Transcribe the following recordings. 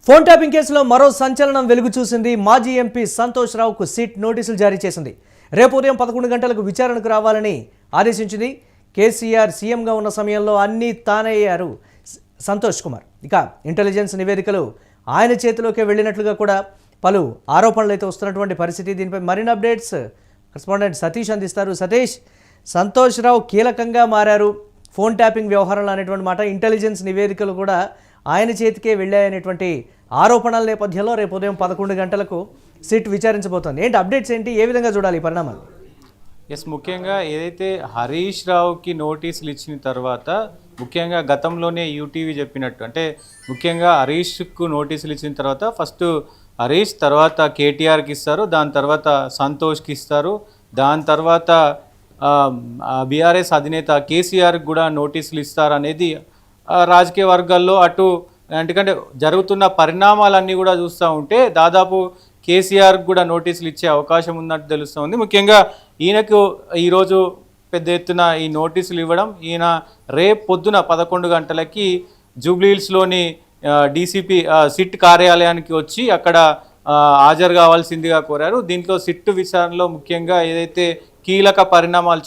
Phone tapping కేసులో మరో సంచలనం వెలుగు చూసింది. మాజీ ఎంపీ సంతోష్ రావుకు సిట్ నోటీసులు జారీ చేసింది. రేపు ఉదయం 11 గంటలకు విచారణకు రావాలని ఆదేశించింది. కేసీఆర్ సీఎంగా ఉన్న సమయంలో అన్నీ తానయ్యారు సంతోష్ కుమార్. ఇక ఇంటెలిజెన్స్ నివేదికలు ఆయన చేతిలోకే వెళ్ళినట్లుగా కూడా పలు ఆరోపణలు అయితే వస్తున్నటువంటి పరిస్థితి. దీనిపై మరిన్ని అప్డేట్స్ కరెస్పాండెంట్ సతీష్ అందిస్తారు. సతీష్, సంతోష్ రావు కీలకంగా మారారు ఫోన్ ట్యాపింగ్ వ్యవహారంలో అనేటువంటి మాట, ఇంటెలిజెన్స్ నివేదికలు కూడా ఆయన చేతికే వెళ్ళాయనేటువంటి ఆరోపణల నేపథ్యంలో రేపు ఉదయం 11 గంటలకు సిట్ విచారించబోతోంది. ఏంటి అప్డేట్స్ ఏంటి, ఏ విధంగా చూడాలి ఈ పరిణామాలు? ముఖ్యంగా ఏదైతే హరీష్ రావుకి నోటీసులు ఇచ్చిన తర్వాత, ముఖ్యంగా గతంలోనే యూటీవీ చెప్పినట్టు, అంటే ముఖ్యంగా హరీష్కు నోటీసులు ఇచ్చిన తర్వాత ఫస్ట్ హరీష్, తర్వాత కేటీఆర్కి ఇస్తారు, దాని తర్వాత సంతోష్కి ఇస్తారు, దాని తర్వాత బీఆర్ఎస్ అధినేత కేసీఆర్కి కూడా నోటీసులు ఇస్తారు అనేది రాజకీయ వర్గాల్లో అటు, ఎందుకంటే జరుగుతున్న పరిణామాలన్నీ కూడా చూస్తూ ఉంటే దాదాపు కేసీఆర్కి కూడా నోటీసులు ఇచ్చే అవకాశం ఉన్నట్టు తెలుస్తూ ఉంది. ముఖ్యంగా ఈయనకు ఈరోజు పెద్ద ఎత్తున ఈ నోటీసులు ఇవ్వడం, ఈయన రేపు పొద్దున 11 గంటలకి జూబ్లీహిల్స్లోని డీసీపీ సిట్ కార్యాలయానికి వచ్చి అక్కడ హాజరు కావాల్సిందిగా కోరారు. దీంట్లో సిట్ విచారణలో ముఖ్యంగా ఏదైతే కీలక పరిణామాలు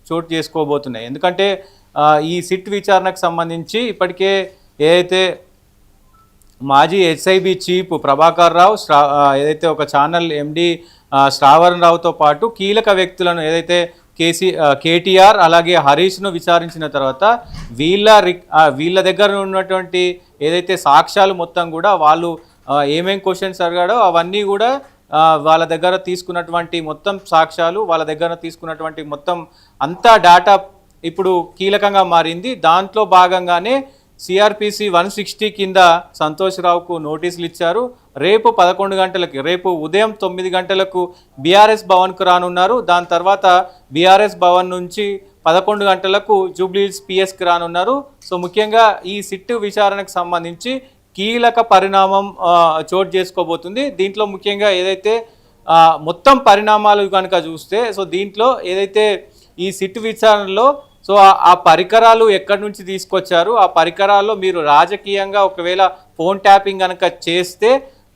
చోటు చేసుకోబోతున్నాయి. ఎందుకంటే ఈ సిట్ విచారణకు సంబంధించి ఇప్పటికే ఏదైతే మాజీ ఎస్ఐబి చీఫ్ ప్రభాకర్ రావు, ఏదైతే ఒక ఛానల్ ఎండి శ్రావణ్ రావుతో పాటు కీలక వ్యక్తులను ఏదైతే కేటీఆర్ అలాగే హరీష్ను విచారించిన తర్వాత వీళ్ళ దగ్గర ఉన్నటువంటి ఏదైతే సాక్ష్యాలు మొత్తం కూడా వాళ్ళు ఏమేం క్వశ్చన్స్ అడిగాడో అవన్నీ కూడా వాళ్ళ దగ్గర తీసుకున్నటువంటి మొత్తం సాక్ష్యాలు, వాళ్ళ దగ్గర తీసుకున్నటువంటి మొత్తం అంతా డేటా ఇప్పుడు కీలకంగా మారింది. దాంట్లో భాగంగానే సిఆర్పిసి 160 కింద సంతోష్ రావుకు నోటీసులు ఇచ్చారు. రేపు 11 గంటలకి, రేపు ఉదయం 9 గంటలకు బీఆర్ఎస్ భవన్కు రానున్నారు. దాని తర్వాత బీఆర్ఎస్ భవన్ నుంచి 11 గంటలకు జూబ్లీహిల్స్ పిఎస్కి రానున్నారు. సో ముఖ్యంగా ఈ సిట్ విచారణకు సంబంధించి కీలక పరిణామం చోటు చేసుకోబోతుంది. దీంట్లో ముఖ్యంగా ఏదైతే మొత్తం పరిణామాలు కనుక చూస్తే, సో దీంట్లో ఏదైతే ఈ సిట్ విచారణలో సో ఆ పరికరాలు ఎక్కడి నుంచి తీసుకొచ్చారు, ఆ పరికరాల్లో మీరు రాజకీయంగా ఒకవేళ ఫోన్ ట్యాపింగ్ కనుక చేస్తే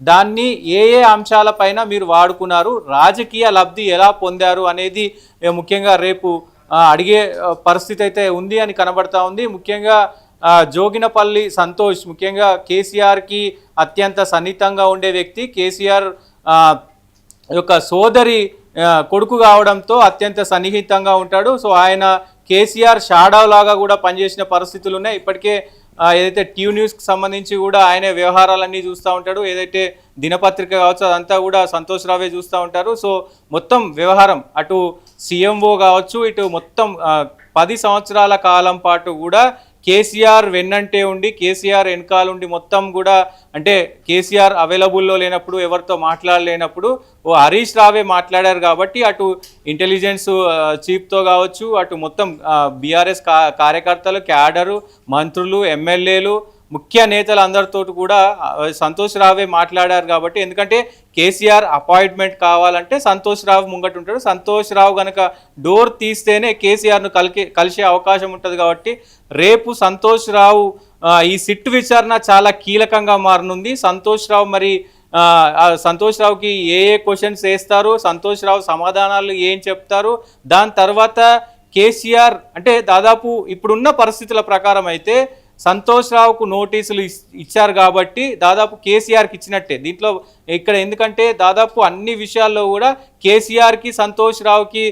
దాన్ని ఏ అంశాలపైన మీరు వాడుకున్నారు, రాజకీయ లబ్ధి ఎలా పొందారు అనేది ముఖ్యంగా రేపు అడిగే పరిస్థితి అయితే ఉంది అని కనబడతా ఉంది. ముఖ్యంగా జోగినపల్లి సంతోష్ ముఖ్యంగా కేసీఆర్కి అత్యంత సన్నిహితంగా ఉండే వ్యక్తి, కేసీఆర్ యొక్క సోదరి కొడుకు కావడంతో అత్యంత సన్నిహితంగా ఉంటాడు. సో ఆయన కేసీఆర్ షాడో లాగా కూడా పనిచేసిన పరిస్థితులు ఉన్నాయి. ఇప్పటికే ఏదైతే టీవీ న్యూస్కి సంబంధించి కూడా ఆయన వ్యవహారాలన్నీ చూస్తూ ఉంటాడు, ఏదైతే దినపత్రిక కావచ్చు అదంతా కూడా సంతోష్ రావే చూస్తూ ఉంటారు. సో మొత్తం వ్యవహారం అటు సీఎంఓ కావచ్చు, ఇటు మొత్తం 10 సంవత్సరాల కాలం పాటు కూడా కేసీఆర్ వెన్నంటే ఉండి, కేసీఆర్ వెనకాలండి మొత్తం కూడా, అంటే కేసీఆర్ అవైలబుల్లో లేనప్పుడు, ఎవరితో మాట్లాడలేనప్పుడు హరీష్ రావే మాట్లాడారు కాబట్టి అటు ఇంటెలిజెన్స్ చీఫ్తో కావచ్చు, అటు మొత్తం బీఆర్ఎస్ కార్యకర్తలు, క్యాడరు, మంత్రులు, ఎమ్మెల్యేలు, ముఖ్య నేతలు అందరితో కూడా సంతోష్ రావే మాట్లాడారు కాబట్టి, ఎందుకంటే కేసీఆర్ అపాయింట్మెంట్ కావాలంటే సంతోష్ రావు ముంగట ఉంటాడు. సంతోష్ రావు కనుక డోర్ తీస్తేనే కేసీఆర్ను కలిసే అవకాశం ఉంటుంది. కాబట్టి రేపు సంతోష్ రావు ఈ సిట్ విచారణ చాలా కీలకంగా మారనుంది. సంతోష్ రావు మరి సంతోష్ రావుకి ఏ క్వశ్చన్స్ వేస్తారు, సంతోష్ రావు సమాధానాలు ఏం చెప్తారు, దాని తర్వాత కేసీఆర్, అంటే దాదాపు ఇప్పుడున్న పరిస్థితుల ప్రకారం అయితే సంతోష్ రావుకు నోటీసులు ఇచ్చారు కాబట్టి దాదాపు కేసీఆర్కి ఇచ్చినట్టే దీంట్లో ఇక్కడ. ఎందుకంటే దాదాపు అన్ని విషయాల్లో కూడా కేసీఆర్కి సంతోష్ రావుకి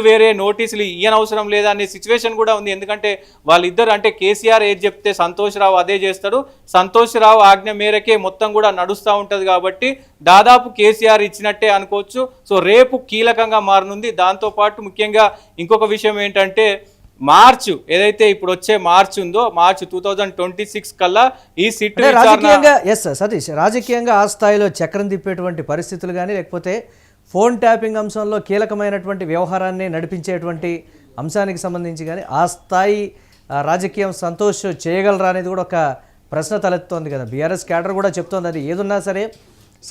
వేరే నోటీసులు ఇయ్యనవసరం లేదా అనే సిచ్యువేషన్ కూడా ఉంది. ఎందుకంటే వాళ్ళిద్దరు, అంటే కేసీఆర్ ఏది చెప్తే సంతోష్ రావు అదే చేస్తాడు, సంతోష్ రావు ఆజ్ఞ మేరకే మొత్తం కూడా నడుస్తూ ఉంటుంది. కాబట్టి దాదాపు కేసీఆర్ ఇచ్చినట్టే అనుకోవచ్చు. సో రేపు కీలకంగా మారనుంది. దాంతోపాటు ముఖ్యంగా ఇంకొక విషయం ఏంటంటే, మార్చు ఏదైతే ఇప్పుడు వచ్చే మార్చ్ ఉందో, మార్చ్ 2026 కల్లా ఈ సిట్ రాజకీయంగా సతీష్, రాజకీయంగా ఆ స్థాయిలో చక్రం తిప్పేటువంటి పరిస్థితులు కానీ, లేకపోతే ఫోన్ ట్యాపింగ్ అంశంలో కీలకమైనటువంటి వ్యవహారాన్ని నడిపించేటువంటి అంశానికి సంబంధించి కానీ ఆ స్థాయి రాజకీయం సంతోష్ చేయగలరా అనేది కూడా ఒక ప్రశ్న తలెత్తుతోంది కదా. బీఆర్ఎస్ క్యాడర్ కూడా చెప్తోంది అది ఏదున్నా సరే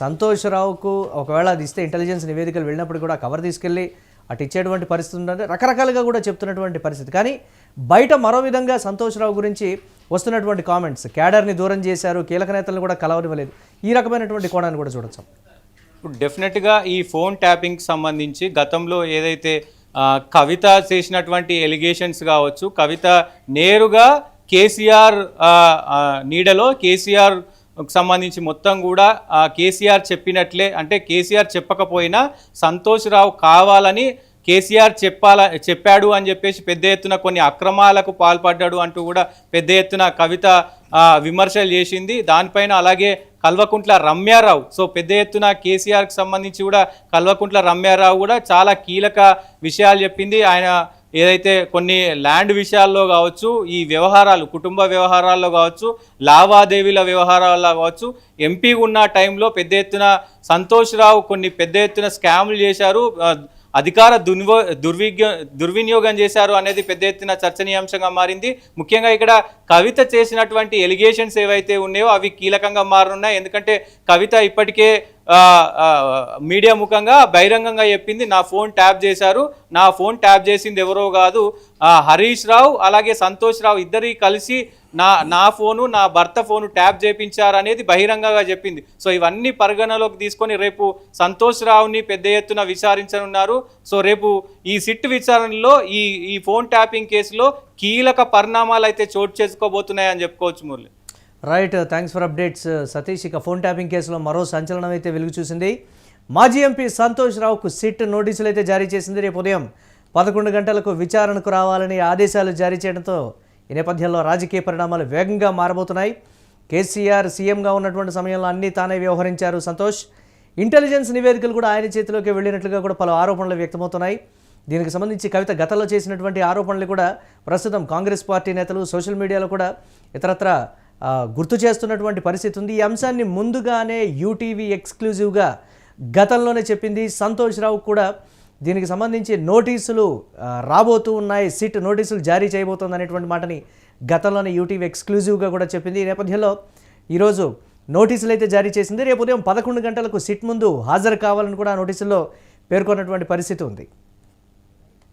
సంతోష్ రావుకు ఒకవేళ అది ఇస్తే ఇంటెలిజెన్స్ నివేదికలు వెళ్ళినప్పుడు కూడా కవర్ తీసుకెళ్ళి అటు ఇచ్చేటువంటి పరిస్థితి ఉందంటే రకరకాలుగా కూడా చెప్తున్నటువంటి పరిస్థితి. కానీ బయట మరో విధంగా సంతోష్ రావు గురించి వస్తున్నటువంటి కామెంట్స్, క్యాడర్ని దూరం చేశారు, కీలక నేతలను కూడా కలవనివ్వలేదు, ఈ రకమైనటువంటి కోణాన్ని కూడా చూడొచ్చు. ఇప్పుడు డెఫినెట్గా ఈ ఫోన్ ట్యాపింగ్కి సంబంధించి గతంలో ఏదైతే కవిత చేసినటువంటి ఎలిగేషన్స్ కావచ్చు, కవిత నేరుగా కేసీఆర్ నీడలో కేసీఆర్ సంబంధించి మొత్తం కూడా కేసీఆర్ చెప్పినట్లే, అంటే కేసీఆర్ చెప్పకపోయినా సంతోష్ రావు కావాలని కేసీఆర్ చెప్పాడు అని చెప్పేసి పెద్ద ఎత్తున కొన్ని అక్రమాలకు పాల్పడ్డాడు అంటూ కూడా పెద్ద ఎత్తున కవిత విమర్శలు చేసింది. దానిపైన అలాగే కల్వకుంట్ల రమ్యారావు, సో పెద్ద ఎత్తున కేసీఆర్కి సంబంధించి కూడా కల్వకుంట్ల రమ్యారావు కూడా చాలా కీలక విషయాలు చెప్పింది. ఆయన ఏదైతే కొన్ని ల్యాండ్ విషయాల్లో కావచ్చు, ఈ వ్యవహారాలు కుటుంబ వ్యవహారాల్లో కావచ్చు, లావాదేవీల వ్యవహారాల్లో కావచ్చు, ఎంపీ ఉన్న టైంలో పెద్ద ఎత్తున సంతోష్ రావు కొన్ని పెద్ద ఎత్తున స్కాములు చేశారు, అధికార దుర్వినియోగం చేశారు అనేది పెద్ద ఎత్తున చర్చనీయాంశంగా మారింది. ముఖ్యంగా ఇక్కడ కవిత చేసినటువంటి ఎలిగేషన్స్ ఏవైతే ఉన్నాయో అవి కీలకంగా మారనున్నాయి. ఎందుకంటే కవిత ఇప్పటికే మీడియా ముఖంగా బహిరంగంగా చెప్పింది, నా ఫోన్ ట్యాప్ చేశారు, నా ఫోన్ ట్యాప్ చేసింది ఎవరో కాదు, హరీష్ రావు అలాగే సంతోష్ రావు ఇద్దరి కలిసి నా ఫోను నా భర్త ఫోను ట్యాప్ చేయించారు అనేది బహిరంగంగా చెప్పింది. సో ఇవన్నీ పరిగణలోకి తీసుకొని రేపు సంతోష్ రావుని పెద్ద ఎత్తున విచారించనున్నారు. సో రేపు ఈ సిట్ విచారణలో ఈ ఫోన్ ట్యాపింగ్ కేసులో కీలక పరిణామాలు అయితే చోటు చేసుకోబోతున్నాయని చెప్పుకోవచ్చు. Murali, right, thanks for updates Satish. ఇక ఫోన్ ట్యాపింగ్ కేసులో మరో సంచలనం అయితే వెలుగు చూసింది. మాజీ ఎంపీ సంతోష్ రావుకు సిట్ నోటీసులు అయితే జారీ చేసింది. రేపు ఉదయం 11 గంటలకు విచారణకు రావాలని ఆదేశాలు జారీ చేయడంతో ఈ నేపథ్యంలో రాజకీయ పరిణామాలు వేగంగా మారబోతున్నాయి. కేసీఆర్ సీఎంగా ఉన్నటువంటి సమయంలో అన్నీ తానే వ్యవహరించారు సంతోష్. ఇంటెలిజెన్స్ నివేదికలు కూడా ఆయన చేతిలోకి వెళ్ళినట్లుగా కూడా పలు ఆరోపణలు వ్యక్తమవుతున్నాయి. దీనికి సంబంధించి కవిత గతంలో చేసినటువంటి ఆరోపణలు కూడా ప్రస్తుతం కాంగ్రెస్ పార్టీ నేతలు సోషల్ మీడియాలో కూడా ఇతరత్ర గుర్తు చేస్తున్నటువంటి పరిస్థితి ఉంది. ఈ అంశాన్ని ముందుగానే యూటీవీ ఎక్స్క్లూజివ్గా గతంలోనే చెప్పింది. సంతోష్ రావు కూడా దీనికి సంబంధించి నోటీసులు రాబోతూ ఉన్నాయి, సిట్ నోటీసులు జారీ చేయబోతోంది అనేటువంటి మాటని గతంలోనే యూటీవీ ఎక్స్క్లూజివ్గా కూడా చెప్పింది. ఈ నేపథ్యంలో ఈరోజు నోటీసులు అయితే జారీ చేసింది. రేపు ఉదయం 11 గంటలకు సిట్ ముందు హాజరు కావాలని కూడా నోటీసుల్లో పేర్కొన్నటువంటి పరిస్థితి ఉంది.